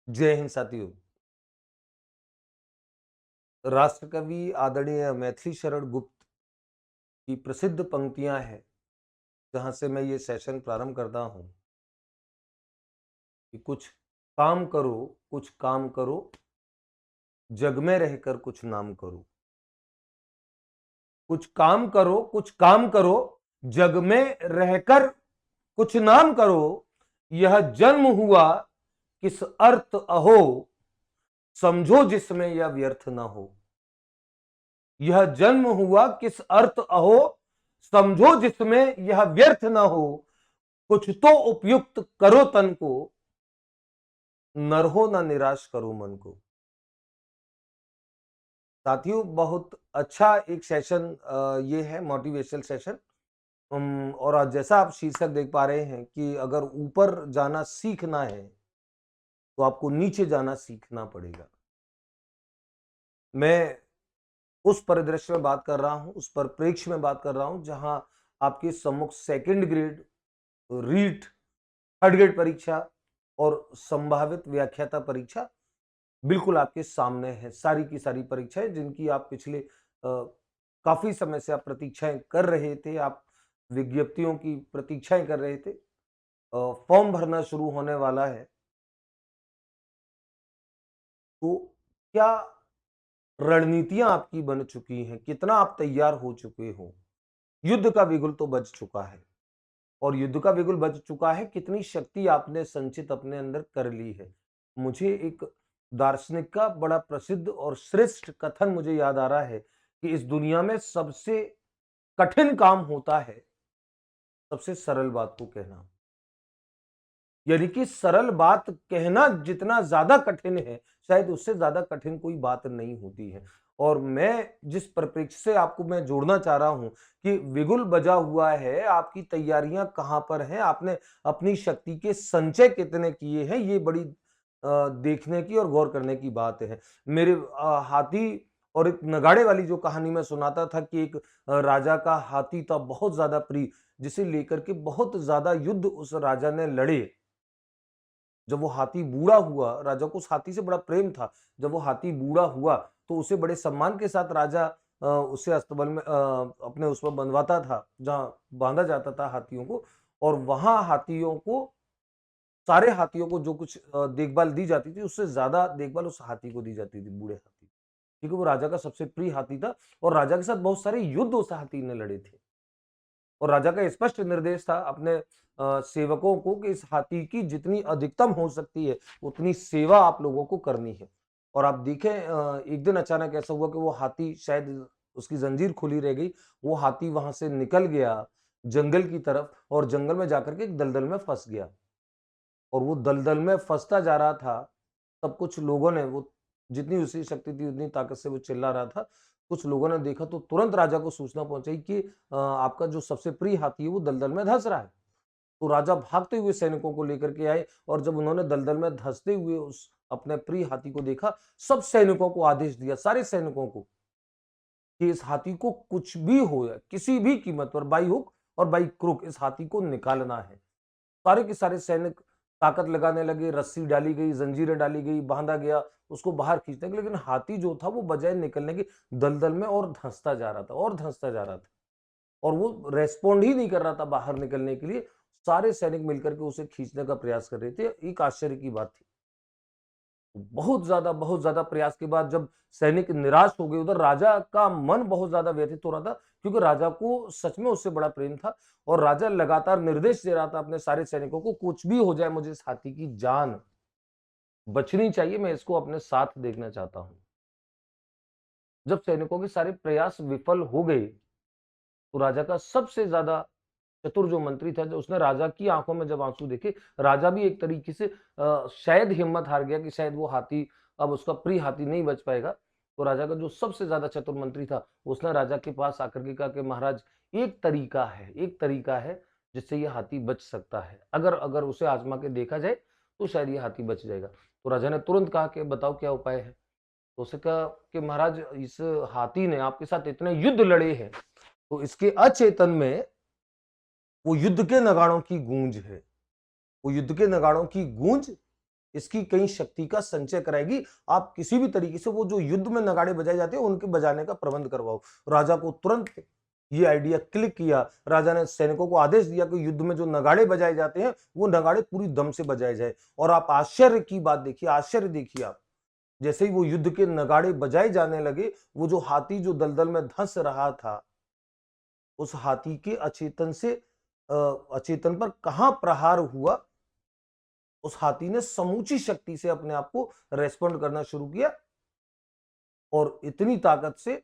जय हिंद साथियों। राष्ट्रकवि आदरणीय मैथिली शरण गुप्त की प्रसिद्ध पंक्तियां हैं, जहां से मैं ये सेशन प्रारंभ करता हूं कि कुछ काम करो, जग में रहकर कुछ नाम करो। कुछ काम करो, जग में रहकर कुछ नाम करो। यह जन्म हुआ किस अर्थ अहो, समझो जिसमें यह व्यर्थ न हो। यह जन्म हुआ किस अर्थ अहो, समझो जिसमें यह व्यर्थ न हो। कुछ तो उपयुक्त करो तन को, नर हो ना निराश करो मन को। साथियों, बहुत अच्छा एक सेशन ये है मोटिवेशनल सेशन। और आज जैसा आप शीर्षक देख पा रहे हैं कि अगर ऊपर जाना सीखना है तो आपको नीचे जाना सीखना पड़ेगा। मैं उस परिदृश्य में बात कर रहा हूं, उस परिप्रेक्ष्य में बात कर रहा हूं जहां आपके सम्मुख second grade REET, third grade परीक्षा और संभावित व्याख्याता परीक्षा बिल्कुल आपके सामने है। सारी की सारी परीक्षाएं जिनकी आप पिछले काफी समय से आप प्रतीक्षाएं कर रहे थे, आप विज्ञप्तियों की प्रतीक्षाएं कर रहे थे। फॉर्म भरना शुरू होने वाला है। तो क्या रणनीतियां आपकी बन चुकी हैं? कितना आप तैयार हो चुके हो? युद्ध का बिगुल तो बज चुका है। और युद्ध का बिगुल बज चुका है, कितनी शक्ति आपने संचित अपने अंदर कर ली है। मुझे एक दार्शनिक का बड़ा प्रसिद्ध और श्रेष्ठ कथन मुझे याद आ रहा है कि इस दुनिया में सबसे कठिन काम होता है सबसे सरल बात को कहना। यानी कि सरल बात कहना जितना ज्यादा कठिन है, शायद उससे ज्यादा कठिन कोई बात नहीं होती है। और मैं जिस परिप्रेक्ष्य से आपको मैं जोड़ना चाह रहा हूं कि बिगुल बजा हुआ है, आपकी तैयारियां कहां पर हैं, आपने अपनी शक्ति के संचय कितने किए हैं, ये बड़ी देखने की और गौर करने की बात है। मेरे हाथी और एक नगाड़े वाली जो कहानी मैं सुनाता था कि एक राजा का हाथी था बहुत ज्यादा प्रिय, जिसे लेकर के बहुत ज्यादा युद्ध उस राजा ने लड़े। जब वो हाथी बूढ़ा हुआ, राजा को उस हाथी से बड़ा प्रेम था। जब वो हाथी बूढ़ा हुआ तो उसे बड़े सम्मान के साथ राजा उसे अस्तबल में अपने उसमें बंधवाता था, जहाँ बांधा जाता था हाथियों को। और वहां हाथियों को, सारे हाथियों को जो कुछ देखभाल दी जाती थी, उससे ज्यादा देखभाल उस हाथी को दी जाती थी, बूढ़े हाथी, क्योंकि वो राजा का सबसे प्रिय हाथी था। और राजा के साथ बहुत सारे युद्ध उस हाथी ने लड़े थे। और राजा का स्पष्ट निर्देश था अपने सेवकों को कि इस हाथी की जितनी अधिकतम हो सकती है उतनी सेवा आप लोगों को करनी है। और आप देखें, एक दिन अचानक ऐसा हुआ कि वो हाथी, शायद उसकी जंजीर खुली रह गई, वो हाथी वहां से निकल गया जंगल की तरफ और जंगल में जाकर के एक दलदल में फंस गया। और वो दलदल में फंसता जा रहा था। तब कुछ लोगों ने, वो जितनी उसकी शक्ति थी उतनी ताकत से वो चिल्ला रहा था। कुछ लोगों ने देखा तो तुरंत राजा को सूचना पहुंचाई कि आपका जो सबसे प्रिय हाथी है वो दलदल में धंस रहा है। तो राजा भागते हुए सैनिकों को लेकर के आए और जब उन्होंने दलदल में धंसते हुए उस अपने प्रिय हाथी को देखा, सब सैनिकों को आदेश दिया, सारे सैनिकों को, कि इस हाथी को कुछ भी हो जाए, किसी भी कीमत पर, बाई हुक और बाई क्रुक इस हाथी को निकालना है। सारे के सारे सैनिक ताकत लगाने लगे, रस्सी डाली गई, जंजीरें डाली गई, बांधा गया उसको बाहर खींचने के, लेकिन हाथी जो था वो बजाय निकलने की दलदल में और धंसता जा रहा था और धंसता जा रहा था। और वो रेस्पॉन्ड ही नहीं कर रहा था बाहर निकलने के लिए। सारे सैनिक मिलकर के उसे खींचने का प्रयास कर रहे थे। एक आश्चर्य की बात थी। बहुत ज्यादा प्रयास के बाद जब सैनिक निराश हो गए, उधर राजा का मन बहुत ज्यादा व्यथित हो रहा था, क्योंकि राजा को सच में उससे बड़ा प्रेम था। और राजा लगातार निर्देश दे रहा था अपने सारे सैनिकों को, कुछ भी हो जाए मुझे इस हाथी की जान बचनी चाहिए, मैं इसको अपने साथ देखना चाहता हूं। जब सैनिकों के सारे प्रयास विफल हो गए तो राजा का सबसे ज्यादा चतुर जो मंत्री था, जो उसने राजा की आंखों में जब आंसू देखे, राजा भी एक तरीके से शायद हिम्मत हार गया कि शायद वो हाथी, अब उसका प्रिय हाथी नहीं बच पाएगा। तो राजा का जो सबसे ज्यादा चतुर मंत्री था, उसने राजा के पास आकर के कहा कि महाराज, एक तरीका है जिससे ये हाथी बच सकता है। अगर अगर उसे आजमा के देखा जाए तो शायद ये हाथी बच जाएगा। तो राजा ने तुरंत कहा कि बताओ क्या उपाय है। तो उसने कहा कि महाराज, इस हाथी ने आपके साथ इतने युद्ध लड़े हैं, तो इसके अचेतन में वो युद्ध के नगाड़ों की गूंज है। वो युद्ध के नगाड़ों की गूंज इसकी कई शक्ति का संचय कराएगी। आप किसी भी तरीके से वो जो युद्ध में नगाड़े बजाए जाते हैं उनके बजाने का प्रबंध करवाओ। राजा को तुरंत ये आइडिया क्लिक किया। राजा ने सैनिकों को आदेश दिया कि युद्ध में जो नगाड़े बजाए जाते हैं वो नगाड़े पूरी दम से बजाए जाए। और आप आश्चर्य की बात देखिए, आश्चर्य देखिए आप, जैसे ही वो युद्ध के नगाड़े बजाए जाने लगे, वो जो हाथी जो दलदल में धंस रहा था, उस हाथी के अचेतन पर कहां प्रहार हुआ, उस हाथी ने समूची शक्ति से अपने आप को रेस्पॉन्ड करना शुरू किया और इतनी ताकत से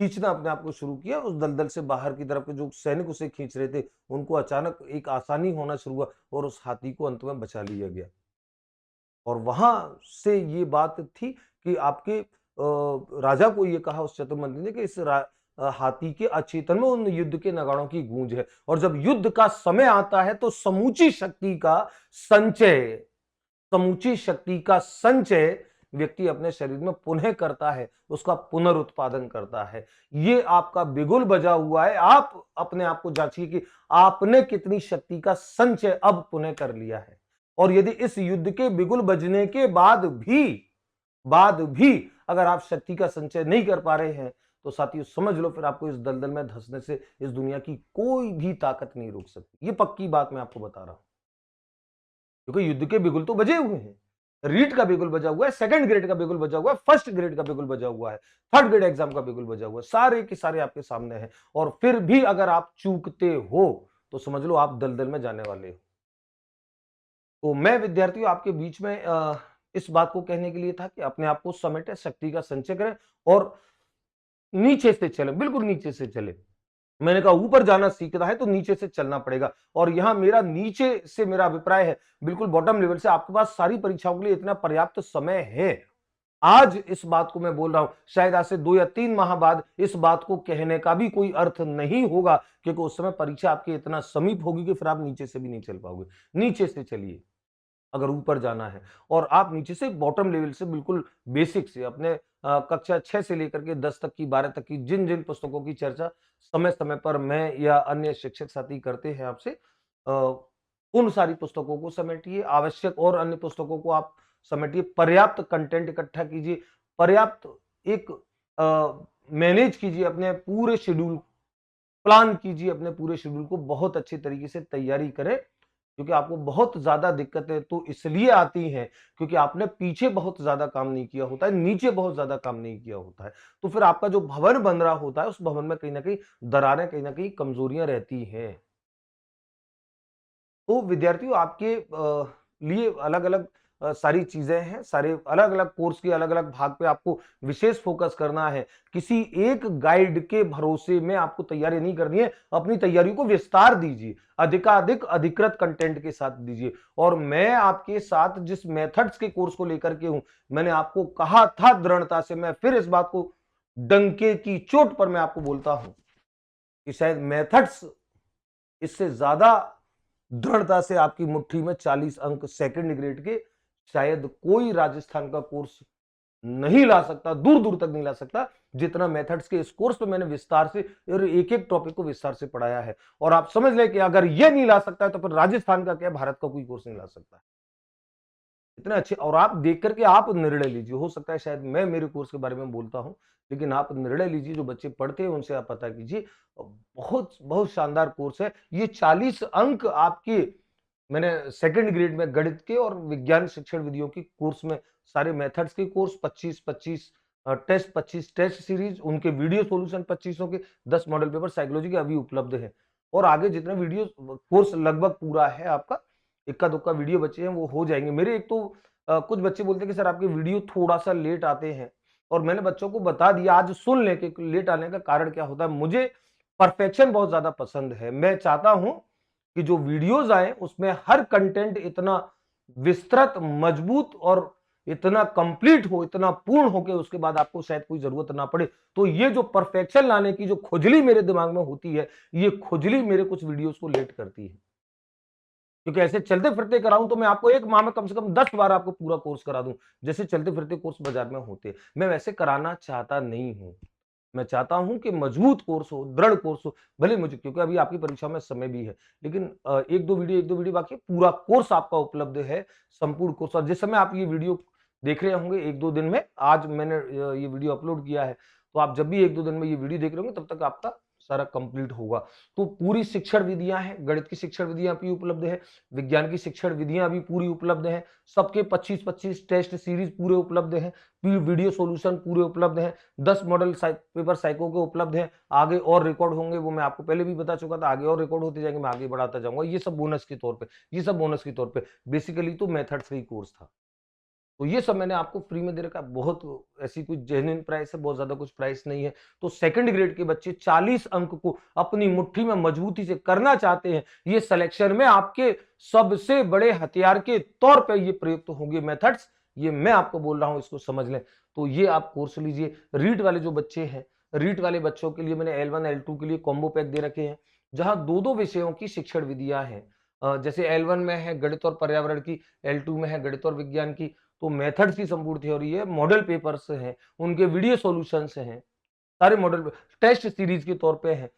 खींचना अपने आप को शुरू किया। उस दलदल से बाहर की तरफ के जो सैनिक उसे खींच रहे थे उनको अचानक एक आसानी होना शुरू हुआ और उस हाथी को अंत में बचा लिया गया। और वहां से ये बात थी कि आपके राजा को ये कहा उस चतुर्मंत्री ने कि इस हाथी के अचेतन में उन युद्ध के नगाड़ों की गूंज है। और जब युद्ध का समय आता है तो समूची शक्ति का संचय व्यक्ति अपने शरीर में पुनः करता है, उसका पुनरुत्पादन करता है। ये आपका बिगुल बजा हुआ है। आप अपने आप को जांचिए कि आपने कितनी शक्ति का संचय अब पुनः कर लिया है। और यदि इस युद्ध के बिगुल बजने के बाद भी अगर आप शक्ति का संचय नहीं कर पा रहे हैं तो साथियों समझ लो फिर आपको इस दलदल में धंसने से इस दुनिया की कोई भी ताकत नहीं रोक सकती। ये पक्की बात मैं आपको बता रहा हूं, क्योंकि युद्ध के बिगुल तो बजे हुए हैं। रीट का बिगुल बजा हुआ है, सेकंड ग्रेड का बिगुल बजा हुआ है, फर्स्ट ग्रेड का बिगुल बजा हुआ है, थर्ड ग्रेड एग्जाम का बिगुल बजा हुआ है, सारे के सारे आपके सामने हैं। और फिर भी अगर आप चूकते हो तो समझ लो आप दलदल में जाने वाले हो। तो मैं विद्यार्थियों आपके बीच में इस बात को कहने के लिए था कि अपने आप को समेटे, शक्ति का संचय करें और नीचे से चले, बिल्कुल नीचे से चले। मैंने कहा ऊपर जाना सीखना है तो नीचे से चलना पड़ेगा। और यहां मेरा नीचे से मेरा अभिप्राय है बिल्कुल बॉटम लेवल से। आपके पास सारी परीक्षाओं के लिए इतना पर्याप्त समय है। आज इस बात को मैं बोल रहा हूं, शायद आज से 2 या 3 माह बाद इस बात को कहने का भी कोई अर्थ नहीं होगा, क्योंकि उस समय परीक्षा आपके इतना समीप होगी कि फिर आप नीचे से भी नहीं चल पाओगे। नीचे से चलिए अगर ऊपर जाना है। और आप नीचे से बॉटम लेवल से बिल्कुल बेसिक से अपने कक्षा 6 से लेकर के 10 तक की, 12 तक की जिन जिन पुस्तकों की चर्चा समय समय पर मैं या अन्य शिक्षक साथी करते हैं आपसे, उन सारी पुस्तकों को समेटिए। आवश्यक और अन्य पुस्तकों को आप समेटिए, पर्याप्त कंटेंट इकट्ठा कीजिए, पर्याप्त एक मैनेज कीजिए अपने पूरे शेड्यूल, प्लान कीजिए अपने पूरे शेड्यूल को, बहुत अच्छे तरीके से तैयारी करें। क्योंकि आपको बहुत ज्यादा दिक्कतें तो इसलिए आती हैं क्योंकि आपने पीछे बहुत ज्यादा काम नहीं किया होता है, नीचे बहुत ज्यादा काम नहीं किया होता है। तो फिर आपका जो भवन बन रहा होता है उस भवन में कहीं ना कहीं दरारें, कहीं ना कहीं कमजोरियां रहती हैं। तो विद्यार्थियों आपके लिए अलग अलग सारी चीजें हैं, सारे अलग अलग कोर्स के अलग अलग भाग पे आपको विशेष फोकस करना है। किसी एक गाइड के भरोसे में आपको तैयारी नहीं करनी है। अपनी तैयारी को विस्तार दीजिए, अधिकाधिक अधिकृत कंटेंट के साथ दीजिए। और मैं आपके साथ जिस मेथड्स के कोर्स को लेकर के हूं, मैंने आपको कहा था दृढ़ता से, मैं फिर इस बात को डंके की चोट पर मैं आपको बोलता हूं कि शायद मेथड्स इससे ज्यादा दृढ़ता से आपकी मुट्ठी में 40 अंक सेकंड ग्रेड के शायद कोई राजस्थान का कोर्स नहीं ला सकता, दूर दूर तक नहीं ला सकता, जितना मेथड्स के इस कोर्स पे मैंने विस्तार से और एक एक टॉपिक को विस्तार से पढ़ाया है। और आप समझ लें कि अगर ये नहीं ला सकता है तो फिर राजस्थान का क्या, भारत का कोई कोर्स नहीं ला सकता। इतने अच्छे, और आप देख करके आप निर्णय लीजिए। हो सकता है शायद मैं मेरे कोर्स के बारे में बोलता हूं, लेकिन आप निर्णय लीजिए। जो बच्चे पढ़ते हैं उनसे आप पता कीजिए। बहुत बहुत शानदार कोर्स है ये। 40 अंक आपके, मैंने सेकंड ग्रेड में गणित के और विज्ञान शिक्षण विधियों की कोर्स में सारे मेथड्स के कोर्स 25-25 टेस्ट, 25 टेस्ट सीरीज, उनके वीडियो सॉल्यूशन 25 के 10 मॉडल पेपर साइकोलॉजी के अभी उपलब्ध हैं। और आगे जितने वीडियो कोर्स लगभग पूरा है आपका, इक्का दुक्का वीडियो बचे हैं वो हो जाएंगे मेरे। एक तो कुछ बच्चे बोलते हैं कि सर आपके वीडियो थोड़ा सा लेट आते हैं, और मैंने बच्चों को बता दिया, आज सुन लें कि लेट आने का कारण क्या होता है। मुझे परफेक्शन बहुत ज्यादा पसंद है। मैं चाहता हूं कि जो वीडियोज आए उसमें हर कंटेंट इतना विस्तृत, मजबूत और इतना कंप्लीट हो, इतना पूर्ण हो कि उसके बाद आपको शायद कोई जरूरत ना पड़े। तो ये जो परफेक्शन लाने की जो खुजली मेरे दिमाग में होती है, ये खुजली मेरे कुछ वीडियोस को लेट करती है। क्योंकि ऐसे चलते फिरते कराऊं तो मैं आपको एक माह में कम से कम 10 बार आपको पूरा कोर्स करा दूं, जैसे चलते फिरते कोर्स बाजार में होते हैं। मैं वैसे कराना चाहता नहीं हूं। मैं चाहता हूं कि मजबूत कोर्स हो, दृढ़ कोर्स हो, भले मुझे, क्योंकि अभी आपकी परीक्षा में समय भी है, लेकिन एक दो वीडियो बाकी है, पूरा कोर्स आपका उपलब्ध है, संपूर्ण कोर्स। और जिस समय आप ये वीडियो देख रहे होंगे एक दो दिन में, आज मैंने ये वीडियो अपलोड किया है, तो आप जब भी एक दो दिन में ये वीडियो देख रहे होंगे तब तक आपका सारा कंप्लीट होगा। तो पूरी शिक्षण विधियां हैं, गणित की शिक्षण विधियां भी उपलब्ध है, विज्ञान की शिक्षण विधियां भी पूरी उपलब्ध हैं, सबके 25-25 टेस्ट सीरीज पूरे उपलब्ध हैं, वीडियो सॉल्यूशन पूरे उपलब्ध हैं, 10 मॉडल पेपर साइको के उपलब्ध हैं। आगे और रिकॉर्ड होंगे, वो मैं आपको पहले भी बता चुका था, आगे और रिकॉर्ड होते जाएंगे, मैं आगे बढ़ाता जाऊंगा। ये सब बोनस के तौर पे, ये सब बोनस के तौर पे, बेसिकली तो मेथड्स का ही कोर्स था। तो ये सब मैंने आपको फ्री में दे रखा है। बहुत ऐसी कुछ जेन्युइन प्राइस है, बहुत ज्यादा कुछ प्राइस नहीं है। तो सेकंड ग्रेड के बच्चे 40 अंक को अपनी मुट्ठी में मजबूती से करना चाहते हैं, ये सिलेक्शन में आपके सबसे बड़े हथियार के तौर पे ये प्रयुक्त होंगे मेथड्स। ये मैं आपको बोल रहा हूं, इसको समझ लें। तो ये आप कोर्स लीजिए। रीट वाले जो बच्चे हैं, रीट वाले बच्चों के लिए मैंने L1 L2 के लिए कॉम्बो पैक दे रखे हैं, जहां दो दो विषयों की शिक्षण विधियां हैं। जैसे L1 में है गणित और पर्यावरण की, L2 में है गणित और विज्ञान की। तो मेथड्स की संपूर्ण थ्योरी है, मॉडल पेपर्स हैं, उनके वीडियो सॉल्यूशंस हैं, सारे मॉडल टेस्ट सीरीज के तौर पे हैं,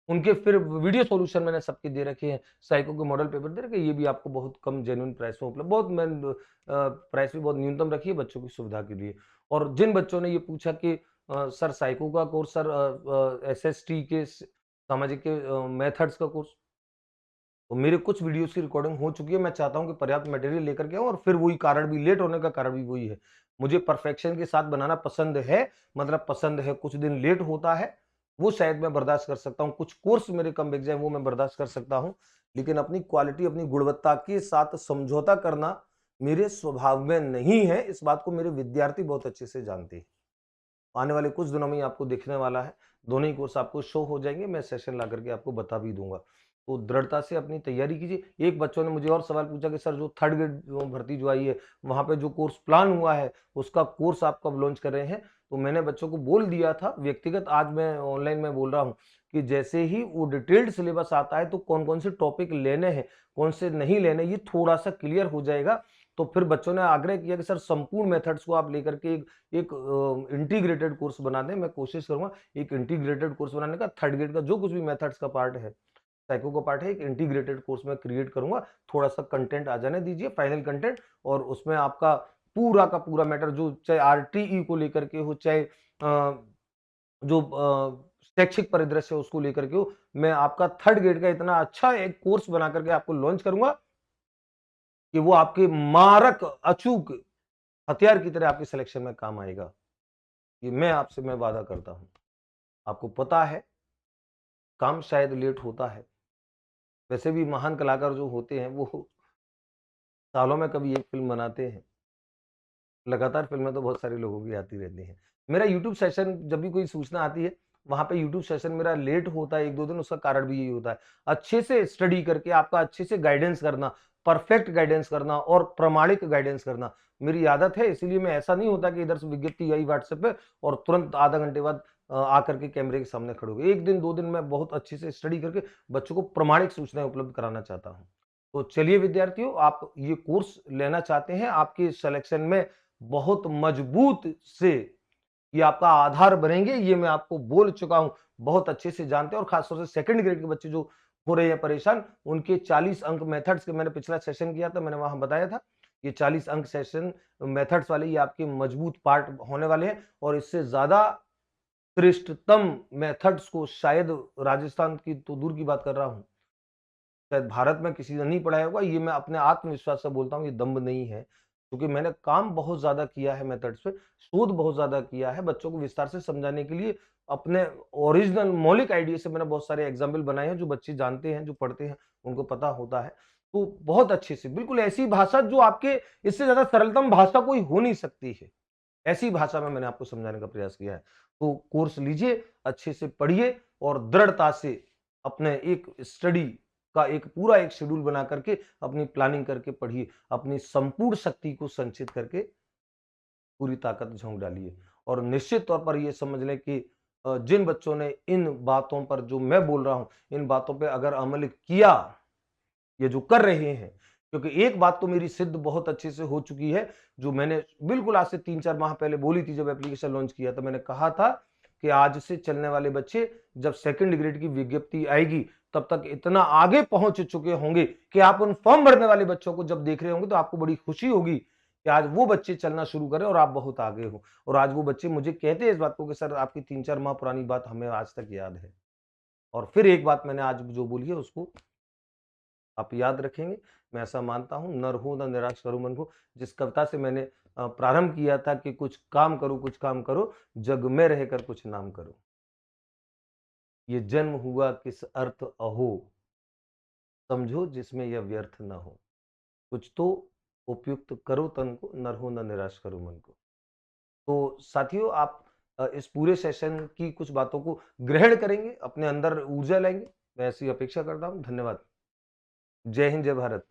उनके फिर वीडियो सॉल्यूशन मैंने सबके दे रखे हैं, साइको के मॉडल पेपर दे रखे। ये भी आपको बहुत कम जेन्युइन प्राइस में उपलब्ध, बहुत मैं प्राइस भी बहुत न्यूनतम रखी है बच्चों की सुविधा के लिए। और जिन बच्चों ने ये पूछा कि सर साइको का कोर्स, सर SST के सामाजिक के मेथड्स का कोर्स, तो मेरे कुछ वीडियोस की रिकॉर्डिंग हो चुकी है। मैं चाहता हूं कि पर्याप्त मटेरियल लेकर के आऊं, और फिर वही कारण भी, लेट होने का कारण भी वही है, मुझे परफेक्शन के साथ बनाना पसंद है, मतलब पसंद है। कुछ दिन लेट होता है वो शायद मैं बर्दाश्त कर सकता हूं, कुछ कोर्स मेरे कम बिक जाए वो मैं बर्दाश्त कर सकता हूं, लेकिन अपनी क्वालिटी, अपनी गुणवत्ता के साथ समझौता करना मेरे स्वभाव में नहीं है। इस बात को मेरे विद्यार्थी बहुत अच्छे से जानते हैं। आने वाले कुछ दिनों में ही आपको दिखने वाला है, दोनों ही कोर्स आपको शो हो जाएंगे, मैं सेशन ला करके आपको बता भी दूंगा। तो दृढ़ता से अपनी तैयारी कीजिए। एक बच्चों ने मुझे और सवाल पूछा कि सर जो थर्ड ग्रेड भर्ती जो आई है, वहां पे जो कोर्स प्लान हुआ है, उसका कोर्स आप कब लॉन्च कर रहे हैं? तो मैंने बच्चों को बोल दिया था व्यक्तिगत, आज मैं ऑनलाइन में बोल रहा हूँ कि जैसे ही वो डिटेल्ड सिलेबस आता है, तो कौन कौन से टॉपिक लेने हैं, कौन से नहीं लेने, ये थोड़ा सा क्लियर हो जाएगा। तो फिर बच्चों ने आग्रह किया कि सर संपूर्ण मेथड्स को आप लेकर के एक इंटीग्रेटेड कोर्स बना दें। मैं कोशिश करूंगा एक इंटीग्रेटेड कोर्स बनाने का, थर्ड ग्रेड का जो कुछ भी मेथड्स का पार्ट है, साइको का पार्ट है, एक इंटीग्रेटेड कोर्स में क्रिएट करूंगा। थोड़ा सा कंटेंट आ जाने दीजिए, फाइनल कंटेंट, और उसमें आपका पूरा का पूरा मैटर, जो चाहे RTE को लेकर के हो, चाहे जो शैक्षिक परिदृश्य है उसको लेकर के हो, मैं आपका थर्ड ग्रेड का इतना अच्छा एक कोर्स बना करके आपको लॉन्च करूंगा कि वो आपके मारक अचूक हथियार की तरह आपके सिलेक्शन में काम आएगा। ये मैं वादा करता हूं। आपको पता है, काम शायद लेट होता है, वैसे भी महान कलाकार जो होते हैं वो सालों में कभी एक फिल्म बनाते हैं। लगातार फिल्में तो बहुत सारे लोगों की आती रहती हैं। मेरा यूट्यूब सेशन, जब भी कोई सूचना आती है, वहां पे यूट्यूब सेशन मेरा लेट होता है एक दो दिन, उसका कारण भी यही होता है। अच्छे से स्टडी करके आपका अच्छे से गाइडेंस करना, परफेक्ट गाइडेंस करना और प्रामाणिक गाइडेंस करना मेरी आदत है। इसीलिए मैं, ऐसा नहीं होता कि इधर से विज्ञप्ति आई व्हाट्सएप पे और तुरंत आधा घंटे बाद आकर के कैमरे के सामने खड़े हो गए। एक दिन दो दिन मैं बहुत अच्छे से स्टडी करके बच्चों को प्रामाणिक सूचनाएं उपलब्ध कराना चाहता हूँ। तो चलिए विद्यार्थियों, आप ये कोर्स लेना चाहते हैं, आपके सिलेक्शन में बहुत मजबूत से ये आपका आधार बनेंगे, ये मैं आपको बोल चुका हूं, बहुत अच्छे से जानते हैं। और खासतौर से सेकंड ग्रेड के बच्चे जो हो रहे हैं परेशान, उनके 40 अंक मेथड्स के, मैंने पिछला सेशन किया था, मैंने वहां बताया था, ये 40 अंक सेशन मेथड्स वाले ये आपके मजबूत पार्ट होने वाले हैं। और इससे ज्यादा श्रेष्ठतम मेथड्स को शायद राजस्थान की तो दूर की बात कर रहा हूं, शायद भारत में किसी ने नहीं पढ़ाया होगा। ये मैं अपने आत्मविश्वास से बोलता हूँ, ये दम्भ नहीं है, क्योंकि मैंने काम बहुत ज्यादा किया है मेथड्स पे, शोध बहुत ज्यादा किया है बच्चों को विस्तार से समझाने के लिए। अपने ओरिजिनल मौलिक आइडिया से मैंने बहुत सारे एग्जाम्पल बनाए हैं, जो बच्चे जानते हैं, जो पढ़ते हैं, उनको पता होता है। तो बहुत अच्छे से, बिल्कुल ऐसी भाषा जो आपके, इससे ज्यादा सरलतम भाषा कोई हो नहीं सकती है, ऐसी भाषा में मैंने आपको समझाने का प्रयास किया है। तो कोर्स लीजिए, अच्छे से पढ़िए, और दृढ़ता से अपने एक स्टडी का एक पूरा एक शेड्यूल बना करके, अपनी प्लानिंग करके पढ़िए, अपनी संपूर्ण शक्ति को संचित करके पूरी ताकत झोंक डालिए। और निश्चित तौर पर यह समझ लें कि जिन बच्चों ने इन बातों पर, जो मैं बोल रहा हूं, इन बातों पर अगर अमल किया, ये जो कर रहे हैं, क्योंकि एक बात तो मेरी सिद्ध बहुत अच्छे से हो चुकी है, जो मैंने बिल्कुल आज से 3-4 माह पहले बोली थी, जब एप्लीकेशन लॉन्च किया था, मैंने कहा था कि आज से चलने वाले बच्चे जब सेकंड ग्रेड की विज्ञप्ति आएगी तब तक इतना आगे पहुंच चुके होंगे कि आप उन फॉर्म भरने वाले बच्चों को जब देख रहे होंगे तो आपको बड़ी खुशी होगी कि आज वो बच्चे चलना शुरू करें और आप बहुत आगे हो। और आज वो बच्चे मुझे कहते हैं इस बात को कि सर आपकी 3-4 माह पुरानी बात हमें आज तक याद है। और फिर एक बात मैंने आज जो बोली है उसको आप याद रखेंगे। मैं ऐसा मानता हूँ, नर हो न निराश करो मन को। जिस कविता से मैंने प्रारंभ किया था कि कुछ काम करो, जग में रहकर कुछ नाम करो। ये जन्म हुआ किस अर्थ अहो, समझो जिसमें यह व्यर्थ न हो। कुछ तो उपयुक्त करो तन को, नर हो न निराश करो मन को। तो साथियों आप इस पूरे सेशन की कुछ बातों को ग्रहण करेंगे, अपने अंदर ऊर्जा लाएंगे। मैं ऐसी अपेक्षा करता हूँ। धन्यवाद। जय हिंद, जय भारत।